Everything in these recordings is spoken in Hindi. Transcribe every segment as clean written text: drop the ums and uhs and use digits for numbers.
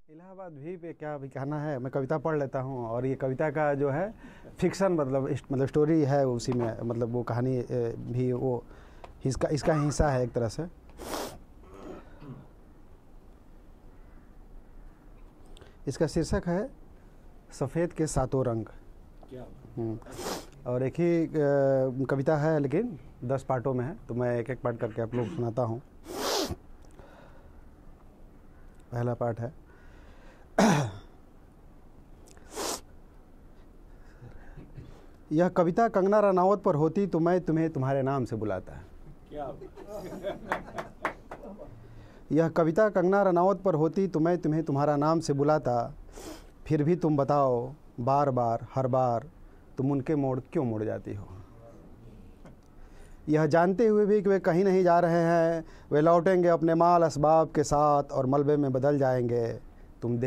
इलाहाबाद भी पे क्या अभी कहना है। मैं कविता पढ़ लेता हूँ और ये कविता का जो है फिक्शन मतलब स्टोरी है उसी में, मतलब वो कहानी भी वो इसका हिस्सा है एक तरह से। इसका शीर्षक है सफ़ेद के सातों रंग। और एक ही कविता है लेकिन 10 पार्टों में है, तो मैं एक एक पार्ट करके आप लोग सुनाता हूँ। पहला पार्ट है यह कविता कंगना रनावत पर होती तो मैं तुम्हें तुम्हारे नाम से बुलाता। यह कविता कंगना रनावत पर होती तो मैं तुम्हें तुम्हारा नाम से बुलाता। फिर भी तुम बताओ बार बार हर बार तुम उनके मोड़ क्यों मुड़ जाती हो। यह जानते हुए भी कि वे कहीं नहीं जा रहे हैं, वे लौटेंगे अपने माल असबाब के साथ और मलबे में बदल जाएंगे। तुम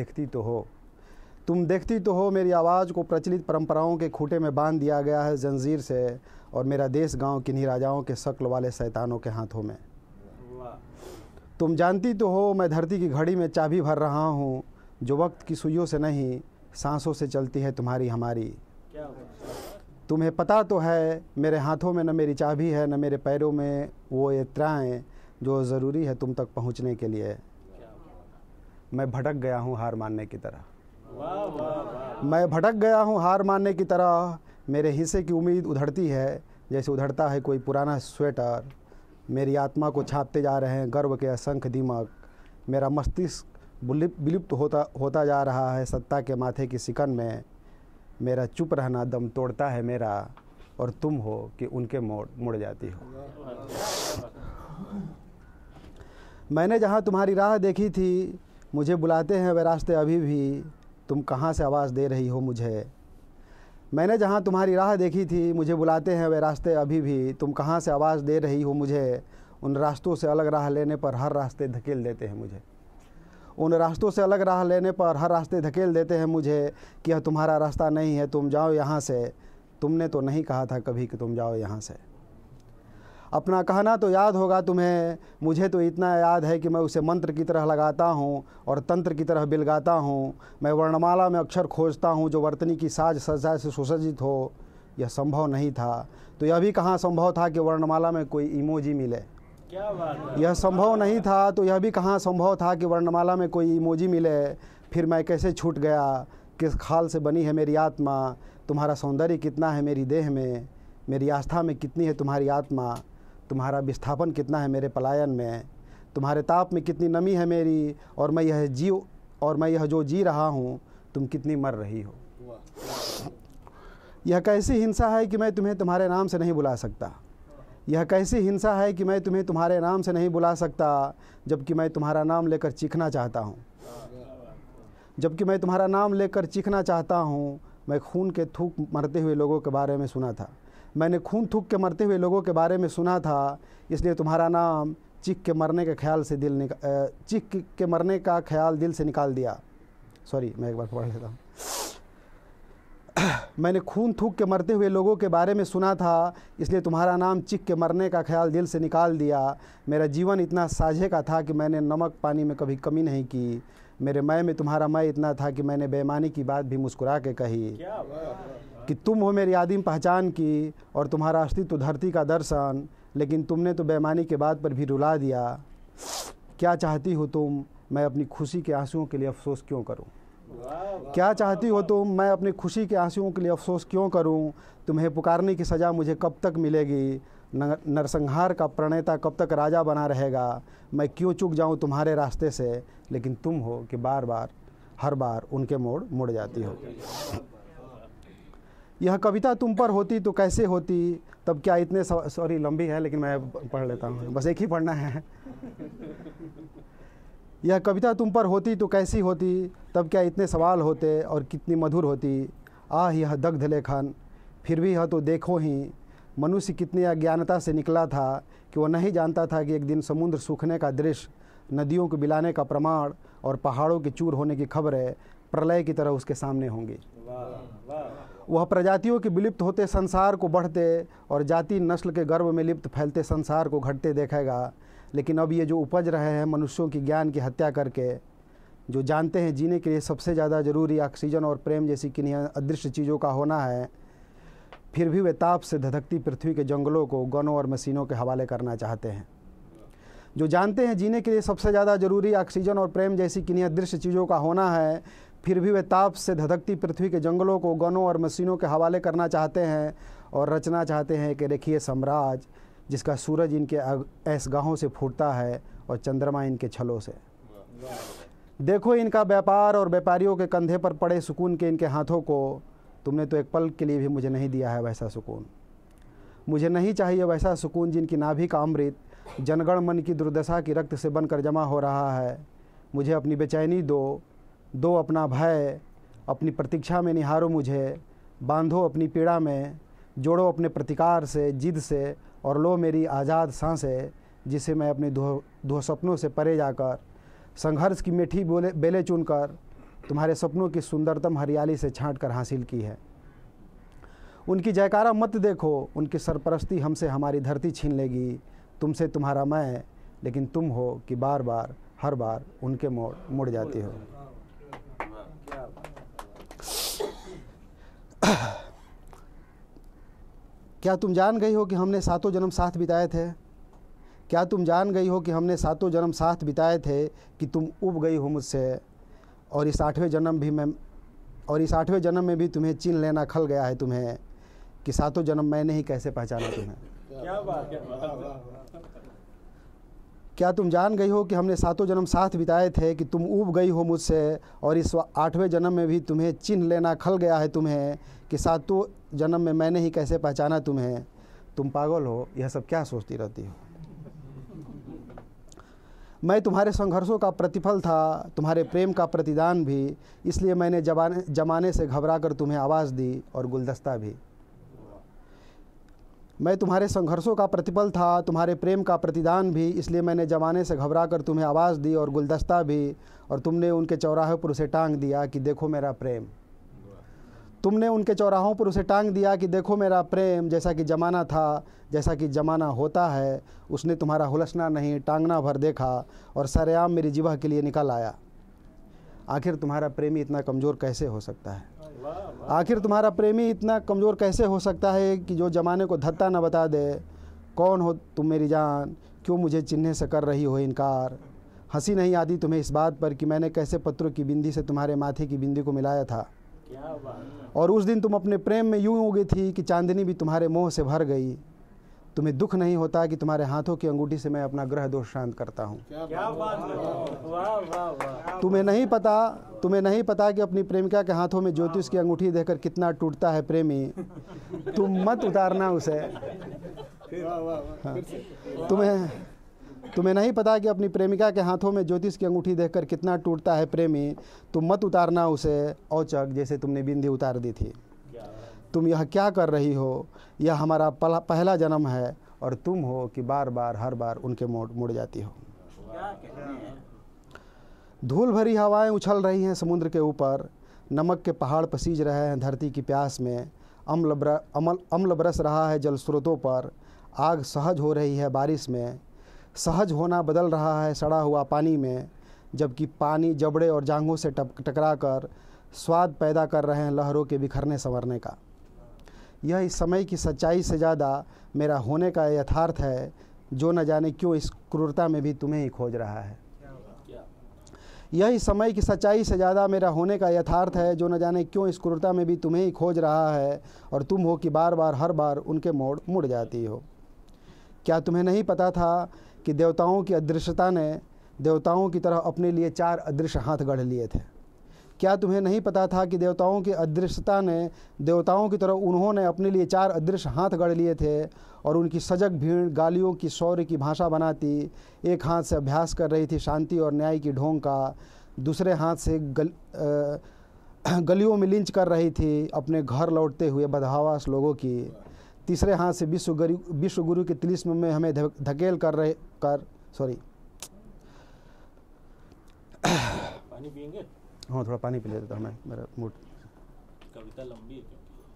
देखती तो हो मेरी आवाज़ को प्रचलित परंपराओं के खूंटे में बांध दिया गया है जंजीर से, और मेरा देश गांव किन्हीं राजाओं के शक्ल वाले शैतानों के हाथों में। तुम जानती तो हो मैं धरती की घड़ी में चाबी भर रहा हूँ, जो वक्त की सुइयों से नहीं सांसों से चलती है तुम्हारी हमारी। तुम्हें पता तो है मेरे हाथों में न मेरी चाबी है, न मेरे पैरों में वो यात्राएं जो ज़रूरी है तुम तक पहुँचने के लिए। मैं भटक गया हूँ हार मानने की तरह। मैं भटक गया हूँ हार मानने की तरह। मेरे हिस्से की उम्मीद उधड़ती है जैसे उधड़ता है कोई पुराना स्वेटर। मेरी आत्मा को छापते जा रहे हैं गर्व के असंख्य दिमक। मेरा मस्तिष्क विलुप्त होता जा रहा है सत्ता के माथे की सिकन में। मेरा चुप रहना दम तोड़ता है मेरा, और तुम हो कि उनके मुड़ जाती हो। मैंने जहाँ तुम्हारी राह देखी थी मुझे बुलाते हैं वे रास्ते अभी भी, तुम कहाँ से आवाज़ दे रही हो मुझे। मैंने जहाँ तुम्हारी राह देखी थी मुझे बुलाते हैं वे रास्ते अभी भी, तुम कहाँ से आवाज़ दे रही हो मुझे। उन रास्तों से अलग राह लेने पर हर रास्ते धकेल देते हैं मुझे। उन रास्तों से अलग राह लेने पर हर रास्ते धकेल देते हैं मुझे कि यह तुम्हारा रास्ता नहीं है, तुम जाओ यहाँ से। तुमने तो नहीं कहा था कभी कि तुम जाओ यहाँ से। अपना कहना तो याद होगा तुम्हें, मुझे तो इतना याद है कि मैं उसे मंत्र की तरह लगाता हूँ और तंत्र की तरह बिलगाता हूँ। मैं वर्णमाला में अक्षर खोजता हूँ जो वर्तनी की साज सज्जा से सुसज्जित हो। यह संभव नहीं था तो यह भी कहाँ संभव था कि वर्णमाला में कोई इमोजी मिले। यह संभव नहीं था तो यह भी कहाँ संभव था कि वर्णमाला में कोई इमोजी मिले। फिर मैं कैसे छूट गया, किस खाल से बनी है मेरी आत्मा। तुम्हारा सौंदर्य कितना है मेरी देह में, मेरी आस्था में कितनी है तुम्हारी आत्मा। तुम्हारा विस्थापन कितना है मेरे पलायन में, तुम्हारे ताप में कितनी नमी है मेरी। और मैं यह जो जी रहा हूँ तुम कितनी मर रही हो। यह कैसी हिंसा है कि मैं तुम्हें तुम्हारे नाम से नहीं बुला सकता। यह कैसी हिंसा है कि मैं तुम्हें तुम्हारे नाम से नहीं बुला सकता, जबकि मैं तुम्हारा नाम लेकर चीखना चाहता हूँ। जबकि मैं तुम्हारा नाम लेकर चीखना चाहता हूँ। मैं खून के थूक मरते हुए लोगों के बारे में सुना था। मैंने खून थूक के मरते हुए लोगों के बारे में सुना था, इसलिए तुम्हारा नाम चीख के मरने का ख्याल दिल से निकाल दिया। सॉरी, मैं एक बार पढ़ लेता हूँ। मैंने खून थूक के मरते हुए लोगों के बारे में सुना था, इसलिए तुम्हारा नाम चीख के मरने का ख्याल दिल से निकाल दिया। मेरा जीवन इतना साझे का था कि मैंने नमक पानी में कभी कमी नहीं की। मेरे मैं में तुम्हारा मैं इतना था कि मैंने बेईमानी की बात भी मुस्कुरा के कही कि तुम हो मेरी आदिम पहचान की और तुम्हारा अस्तित्व धरती का दर्शन। लेकिन तुमने तो बेईमानी के बात पर भी रुला दिया। क्या चाहती हो तुम मैं अपनी खुशी के आंसुओं के लिए अफसोस क्यों करूं। क्या चाहती हो तुम मैं अपनी खुशी के आंसुओं के लिए अफसोस क्यों करूं। तुम्हें पुकारने की सज़ा मुझे कब तक मिलेगी। नरसंहार का प्रणेता कब तक राजा बना रहेगा। मैं क्यों चूक जाऊं तुम्हारे रास्ते से, लेकिन तुम हो कि बार बार हर बार उनके मोड़ मुड़ जाती हो। यह कविता तुम पर होती तो कैसे होती, तब क्या इतने सॉरी लंबी है लेकिन मैं पढ़ लेता हूँ, बस एक ही पढ़ना है। यह कविता तुम पर होती तो कैसी होती, तब क्या इतने सवाल होते और कितनी मधुर होती। आह यह दग्ध लेखन, फिर भी यह तो देखो ही मनुष्य कितनी अज्ञानता से निकला था कि वह नहीं जानता था कि एक दिन समुद्र सूखने का दृश्य, नदियों को बिलाने का प्रमाण और पहाड़ों के चूर होने की खबरें प्रलय की तरह उसके सामने होंगी। वह प्रजातियों के विलुप्त होते संसार को बढ़ते और जाति नस्ल के गर्भ में लिप्त फैलते संसार को घटते देखेगा। लेकिन अब ये जो उपज रहे हैं मनुष्यों की ज्ञान की हत्या करके, जो जानते हैं जीने के लिए सबसे ज़्यादा ज़रूरी ऑक्सीजन और प्रेम जैसी किन्हीं अदृश्य चीज़ों का होना है, फिर भी वे ताप से धधकती पृथ्वी के जंगलों को गनों और मशीनों के हवाले करना चाहते हैं। जो जानते हैं जीने के लिए सबसे ज़्यादा ज़रूरी ऑक्सीजन और प्रेम जैसी किन्हीं अदृश्य चीज़ों का होना है, फिर भी वे ताप से धधकती पृथ्वी के जंगलों को गनों और मशीनों के हवाले करना चाहते हैं और रचना चाहते हैं कि रेखीय साम्राज्य जिसका सूरज इनके ऐसगाहों से फूटता है और चंद्रमा इनके छलों से। देखो इनका व्यापार और व्यापारियों के कंधे पर पड़े सुकून के इनके हाथों को। तुमने तो एक पल के लिए भी मुझे नहीं दिया है वैसा सुकून। मुझे नहीं चाहिए वैसा सुकून जिनकी नाभि का अमृत जनगण मन की दुर्दशा की रक्त से बनकर जमा हो रहा है। मुझे अपनी बेचैनी दो अपना भय, अपनी प्रतीक्षा में निहारो मुझे, बांधो अपनी पीड़ा में, जोड़ो अपने प्रतिकार से, जिद से, और लो मेरी आज़ाद सांसें जिसे मैं अपने दो सपनों से परे जाकर संघर्ष की मीठी बेलें चुनकर तुम्हारे सपनों की सुंदरतम हरियाली से छांट कर हासिल की है। उनकी जयकारा मत देखो, उनकी सरपरस्ती हमसे हमारी धरती छीन लेगी। तुमसे तुम्हारा मैं, लेकिन तुम हो कि बार बार हर बार उनके मुड़ जाती हो। क्या तुम जान गई हो कि हमने सातों जन्म साथ बिताए थे? क्या तुम जान गई हो कि हमने सातों जन्म साथ बिताए थे, कि तुम उब गई हो मुझसे और इस आठवें जन्म में भी तुम्हें चीन लेना खल गया है तुम्हें, कि सातों जन्म मैंने ही कैसे पहचाना तुम्हें। क्या बात है। क्या तुम जान गई हो कि हमने सातों जन्म साथ बिताए थे, कि तुम ऊब गई हो मुझसे और इस आठवें जन्म में भी तुम्हें चिन्ह लेना खल गया है तुम्हें, कि सातों जन्म में मैंने ही कैसे पहचाना तुम्हें। तुम पागल हो, यह सब क्या सोचती रहती हो। मैं तुम्हारे संघर्षों का प्रतिफल था, तुम्हारे प्रेम का प्रतिदान भी, इसलिए मैंने जमाने से घबरा कर तुम्हें आवाज़ दी और गुलदस्ता भी। मैं तुम्हारे संघर्षों का प्रतिफल था, तुम्हारे प्रेम का प्रतिदान भी, इसलिए मैंने ज़माने से घबरा कर तुम्हें आवाज़ दी और गुलदस्ता भी। और तुमने उनके चौराहे पर उसे टांग दिया कि देखो मेरा प्रेम। तुमने उनके चौराहों पर उसे टांग दिया कि देखो मेरा प्रेम। जैसा कि ज़माना था, जैसा कि ज़माना होता है, उसने तुम्हारा हुलसना नहीं टांगना भर देखा और सरेआम मेरी जिह्वा के लिए निकल आया। आखिर तुम्हारा प्रेमी इतना कमज़ोर कैसे हो सकता है? आखिर तुम्हारा प्रेमी इतना कमज़ोर कैसे हो सकता है कि जो ज़माने को धत्ता न बता दे। कौन हो तुम मेरी जान, क्यों मुझे चिन्हने से कर रही हो इनकार। हंसी नहीं आती तुम्हें इस बात पर कि मैंने कैसे पत्रों की बिंदी से तुम्हारे माथे की बिंदी को मिलाया था। और उस दिन तुम अपने प्रेम में यूं हो गई थी कि चांदनी भी तुम्हारे मोह से भर गई। तुम्हें दुख नहीं होता कि तुम्हारे हाथों की अंगूठी से मैं अपना ग्रह दोष शांत करता हूँ। तुम्हें नहीं पता कि अपनी प्रेमिका के हाथों में ज्योतिष की अंगूठी देखकर कितना टूटता है प्रेमी। तुम मत उतारना उसे। हाँ। तुम्हें नहीं पता कि अपनी प्रेमिका के हाथों में ज्योतिष की अंगूठी देखकर कितना टूटता है प्रेमी। तुम मत उतारना उसे औचक जैसे तुमने बिंदी उतार दी थी। तुम यह क्या कर रही हो? यह हमारा पहला जन्म है और तुम हो कि बार बार हर बार उनके मुड़ जाती हो। धूल भरी हवाएं उछल रही हैं समुद्र के ऊपर, नमक के पहाड़ पसीज रहे हैं धरती की प्यास में, अम्ल बरस रहा है जल स्रोतों पर, आग सहज हो रही है बारिश में, सहज होना बदल रहा है सड़ा हुआ पानी में, जबकि पानी जबड़े और जांघों से टकरा कर स्वाद पैदा कर रहे हैं लहरों के बिखरने संवरने का। यह इस समय की सच्चाई से ज़्यादा मेरा होने का यथार्थ है, जो न जाने क्यों इस क्रूरता में भी तुम्हें ही खोज रहा है। यह इस समय की सच्चाई से ज़्यादा मेरा होने का यथार्थ है, जो न जाने क्यों इस क्रूरता में भी तुम्हें ही खोज रहा है, और तुम हो कि बार बार हर बार उनके मुड़ जाती हो। क्या तुम्हें नहीं पता था कि देवताओं की अदृश्यता ने देवताओं की तरह अपने लिए 4 अदृश्य हाथ गढ़ लिए थे? क्या तुम्हें नहीं पता था कि देवताओं की अदृश्यता ने देवताओं की तरह उन्होंने अपने लिए 4 अदृश्य हाथ गढ़ लिए थे, और उनकी सजग भीड़ गालियों की शौर्य की भाषा बनाती एक हाथ से अभ्यास कर रही थी शांति और न्याय की ढोंग का, दूसरे हाथ से गलियों में लिंच कर रही थी अपने घर लौटते हुए बदहवास लोगों की, तीसरे हाथ से विश्व गुरु के तिलिस्म में हमें धकेल कर पानी पिएंगे? हाँ, थोड़ा पानी पी लेता हूँ मैं, मेरा मूड। कविता लंबी है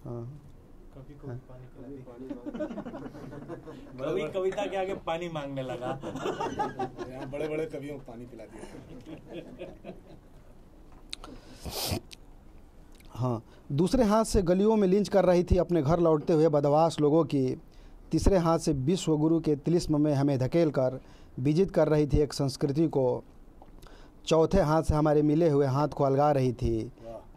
हाँ, कभी पानी कभी कविता के आगे पानी मांगने लगा। यहाँ बड़े बड़े कवियों को पानी पिला दिया। हाँ, दूसरे हाथ से गलियों में लिंच कर रही थी अपने घर लौटते हुए बदमाश लोगों की। तीसरे हाथ से विश्व गुरु के तिलिस्म में हमें धकेल कर विजित कर रही थी एक संस्कृति को। चौथे हाथ से हमारे मिले हुए हाथ को अलगा रही थी।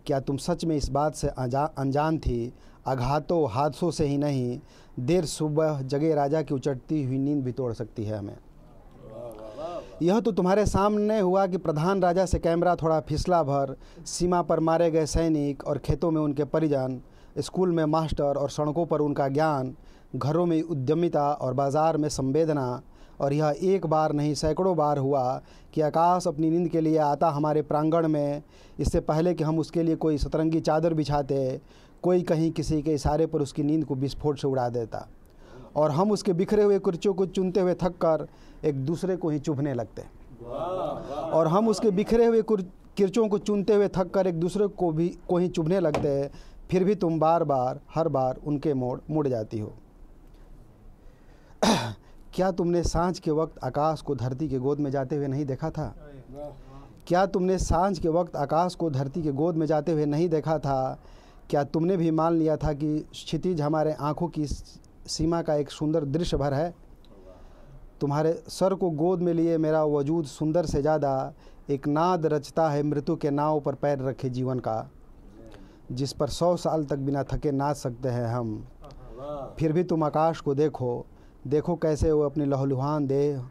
क्या तुम सच में इस बात से अनजान थी? आघातों हादसों से ही नहीं, देर सुबह जगे राजा की उचटती हुई नींद भी तोड़ सकती है हमें। यह तो तुम्हारे सामने हुआ कि प्रधान राजा से कैमरा थोड़ा फिसला भर, सीमा पर मारे गए सैनिक और खेतों में उनके परिजन, स्कूल में मास्टर और सड़कों पर उनका ज्ञान, घरों में उद्यमिता और बाज़ार में संवेदना। और यह एक बार नहीं सैकड़ों बार हुआ कि आकाश अपनी नींद के लिए आता हमारे प्रांगण में, इससे पहले कि हम उसके लिए कोई सतरंगी चादर बिछाते। कोई कहीं किसी के इशारे पर उसकी नींद को विस्फोट से उड़ा देता और हम उसके बिखरे हुए कुर्चों को चुनते हुए थक कर एक दूसरे को ही चुभने लगते। और हम उसके बिखरे हुए किरचों को चुनते हुए थक कर एक दूसरे को ही चुभने लगते। फिर भी तुम बार बार हर बार उनके मोड़ मुड़ जाती हो। क्या तुमने सांझ के वक्त आकाश को धरती के गोद में जाते हुए नहीं देखा था? क्या तुमने सांझ के वक्त आकाश को धरती के गोद में जाते हुए नहीं देखा था? क्या तुमने भी मान लिया था कि क्षितिज हमारे आँखों की सीमा का एक सुंदर दृश्य भर है? तुम्हारे सर को गोद में लिए मेरा वजूद सुंदर से ज़्यादा एक नाद रचता है मृत्यु के नाव पर पैर रखे जीवन का, जिस पर 100 साल तक बिना थके नाच सकते हैं हम। फिर भी तुम आकाश को देखो, देखो कैसे वो अपनी लहूलुहान देह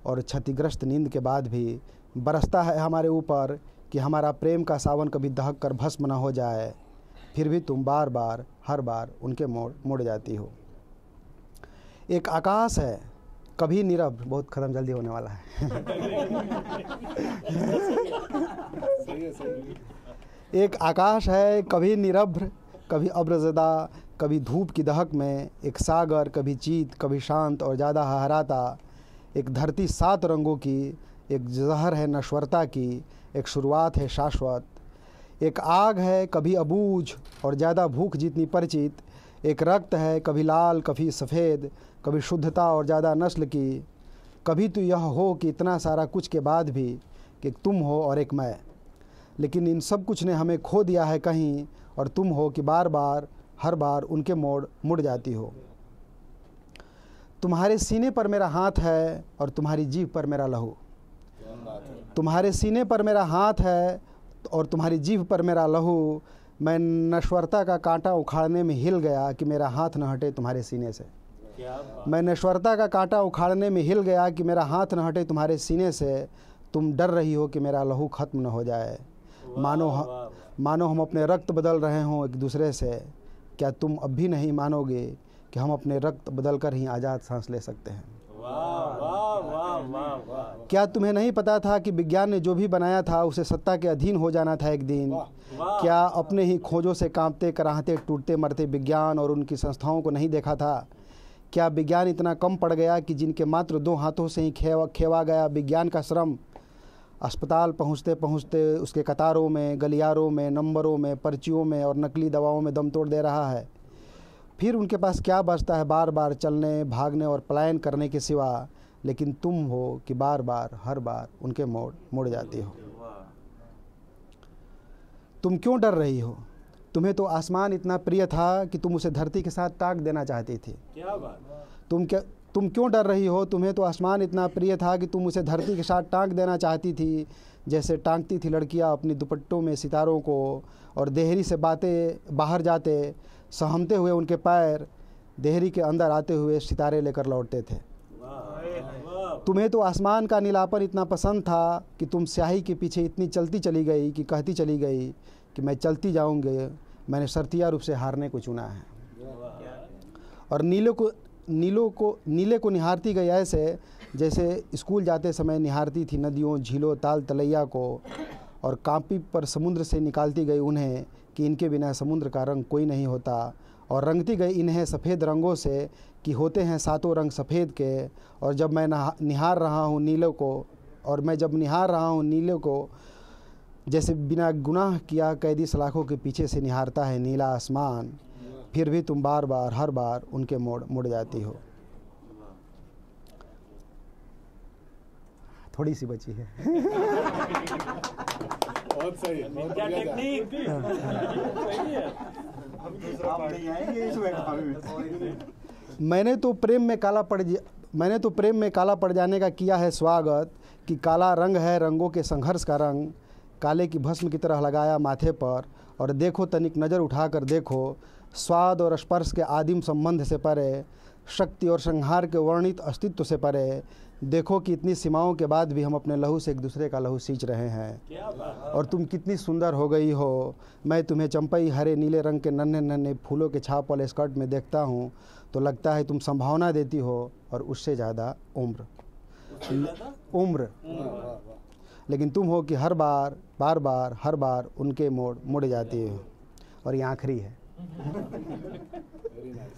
और क्षतिग्रस्त नींद के बाद भी बरसता है हमारे ऊपर कि हमारा प्रेम का सावन कभी दहक कर भस्म न हो जाए। फिर भी तुम बार बार हर बार उनके मुड़ जाती हो। एक आकाश है कभी नीरव, बहुत ख़त्म जल्दी होने वाला है। एक आकाश है कभी निरभ्र, कभी अब्रजदा, कभी धूप की दहक में। एक सागर कभी चीत, कभी शांत और ज़्यादा हहराता। एक धरती 7 रंगों की, एक जहर है नश्वरता की, एक शुरुआत है शाश्वत। एक आग है कभी अबूझ और ज़्यादा भूख जितनी परिचित। एक रक्त है कभी लाल कभी सफ़ेद, कभी शुद्धता और ज़्यादा नस्ल की। कभी तो यह हो कि इतना सारा कुछ के बाद भी कि तुम हो और एक मैं, लेकिन इन सब कुछ ने हमें खो दिया है कहीं, और तुम हो कि बार बार हर बार उनके मुड़ जाती हो। तुम्हारे सीने पर मेरा हाथ है और तुम्हारी जीभ पर मेरा लहू। तुम्हारे सीने पर मेरा हाथ है और तुम्हारी जीभ पर मेरा लहू। मैं नश्वरता का कांटा उखाड़ने में हिल गया कि मेरा हाथ न हटे तुम्हारे सीने से। मैं नश्वरता का कांटा उखाड़ने में हिल गया कि मेरा हाथ न हटे तुम्हारे सीने से। तुम डर रही हो कि मेरा लहू खत्म न हो जाए, मानो हम अपने रक्त बदल रहे हों एक दूसरे से। क्या तुम अब भी नहीं मानोगे कि हम अपने रक्त बदल कर ही आज़ाद सांस ले सकते हैं? क्या तुम्हें नहीं पता था कि विज्ञान ने जो भी बनाया था उसे सत्ता के अधीन हो जाना था एक दिन? क्या अपने ही खोजों से कांपते कराहते टूटते मरते विज्ञान और उनकी संस्थाओं को नहीं देखा था? क्या विज्ञान इतना कम पड़ गया कि जिनके मात्र 2 हाथों से ही खेवा गया विज्ञान का श्रम अस्पताल पहुँचते पहुँचते उसके कतारों में, गलियारों में, नंबरों में, पर्चियों में और नकली दवाओं में दम तोड़ दे रहा है? फिर उनके पास क्या बचता है बार बार चलने, भागने और पलायन करने के सिवा? लेकिन तुम हो कि बार बार हर बार उनके मुड़ जाती हो। तुम क्यों डर रही हो? तुम्हें तो आसमान इतना प्रिय था कि तुम उसे धरती के साथ टाँक देना चाहती थी। क्या बात? तुम क्यों डर रही हो? तुम्हें तो आसमान इतना प्रिय था कि तुम उसे धरती के साथ टाँक देना चाहती थी, जैसे टाँकती थी लड़कियां अपनी दुपट्टों में सितारों को। और देहरी से बाहर जाते सहमते हुए उनके पैर देहरी के अंदर आते हुए सितारे लेकर लौटते थे। तुम्हें तो आसमान का नीलापन इतना पसंद था कि तुम स्याही के पीछे इतनी चलती चली गई कि कहती चली गई कि मैं चलती जाऊंगी, मैंने शर्तिया रूप से हारने को चुना है। और नीले को निहारती गई ऐसे जैसे स्कूल जाते समय निहारती थी नदियों, झीलों, ताल तलैया को। और कांपी पर समुद्र से निकालती गई उन्हें कि इनके बिना समुद्र का रंग कोई नहीं होता। और रंगती गई इन्हें सफ़ेद रंगों से कि होते हैं 7 रंग सफ़ेद के। और जब मैं निहार रहा हूँ नीले को, जैसे बिना गुनाह किया कैदी सलाखों के पीछे से निहारता है नीला आसमान, फिर भी तुम बार बार हर बार उनके मुड़ जाती हो। थोड़ी सी बची है। बहुत सही है, बहुत क्या बढ़िया था। टेक्निक सही है। हम दूसरा आप नहीं आएंगे इसमें मैंने तो प्रेम में काला पड़ जाने का किया है स्वागत, कि काला रंग है रंगों के संघर्ष का रंग, काले की भस्म की तरह लगाया माथे पर, और देखो तनिक नज़र उठाकर देखो, स्वाद और स्पर्श के आदिम संबंध से परे, शक्ति और संहार के वर्णित अस्तित्व से परे, देखो कि इतनी सीमाओं के बाद भी हम अपने लहू से एक दूसरे का लहू सींच रहे हैं। क्या बात। और तुम कितनी सुंदर हो गई हो। मैं तुम्हें चंपई हरे नीले रंग के नन्हे नन्हे फूलों के छाप वाले स्कर्ट में देखता हूँ तो लगता है तुम संभावना देती हो, और उससे ज़्यादा उम्र। वाह, वाह। लेकिन तुम हो कि हर बार हर बार उनके मोड़ मुड़ जाती हो। और ये आखिरी है। Very nice.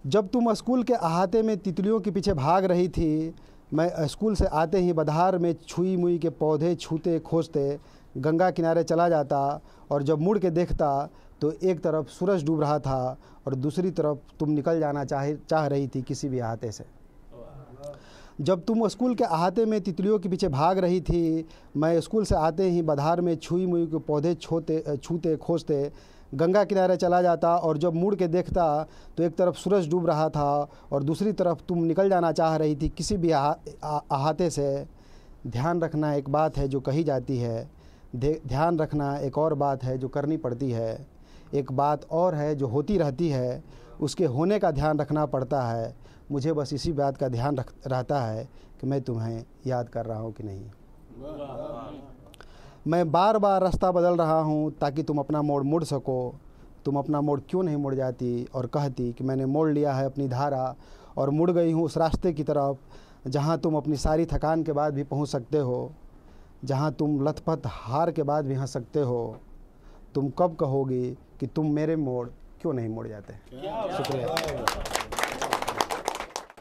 जब तुम स्कूल के अहाते में तितलियों के पीछे भाग रही थी, मैं स्कूल से आते ही बधार में छुई मुई के पौधे छूते खोजते गंगा किनारे चला जाता, और जब मुड़ के देखता तो एक तरफ सूरज डूब रहा था और दूसरी तरफ तुम निकल जाना चाह रही थी किसी भी अहाते से। जब तुम स्कूल के अहाते में तितलियों के पीछे भाग रही थी, मैं स्कूल से आते ही बधार में छुई मुई के पौधे छूते खोजते गंगा किनारे चला जाता, और जब मुड़ के देखता तो एक तरफ सूरज डूब रहा था और दूसरी तरफ तुम निकल जाना चाह रही थी किसी भी अहाते से। ध्यान रखना एक बात है जो कही जाती है, ध्यान रखना एक और बात है जो करनी पड़ती है, एक बात और है जो होती रहती है, उसके होने का ध्यान रखना पड़ता है। मुझे बस इसी बात का ध्यान रहता है कि मैं तुम्हें याद कर रहा हूँ कि नहीं। मैं बार बार रास्ता बदल रहा हूँ ताकि तुम अपना मोड़ मुड़ सको। तुम अपना मोड़ क्यों नहीं मुड़ जाती और कहती कि मैंने मोड़ लिया है अपनी धारा और मुड़ गई हूँ उस रास्ते की तरफ जहाँ तुम अपनी सारी थकान के बाद भी पहुँच सकते हो, जहाँ तुम लथपथ हार के बाद भी हंस सकते हो। तुम कब कहोगी कि तुम मेरे मोड़ क्यों नहीं मुड़ जाते। क्या बात। शुक्रिया।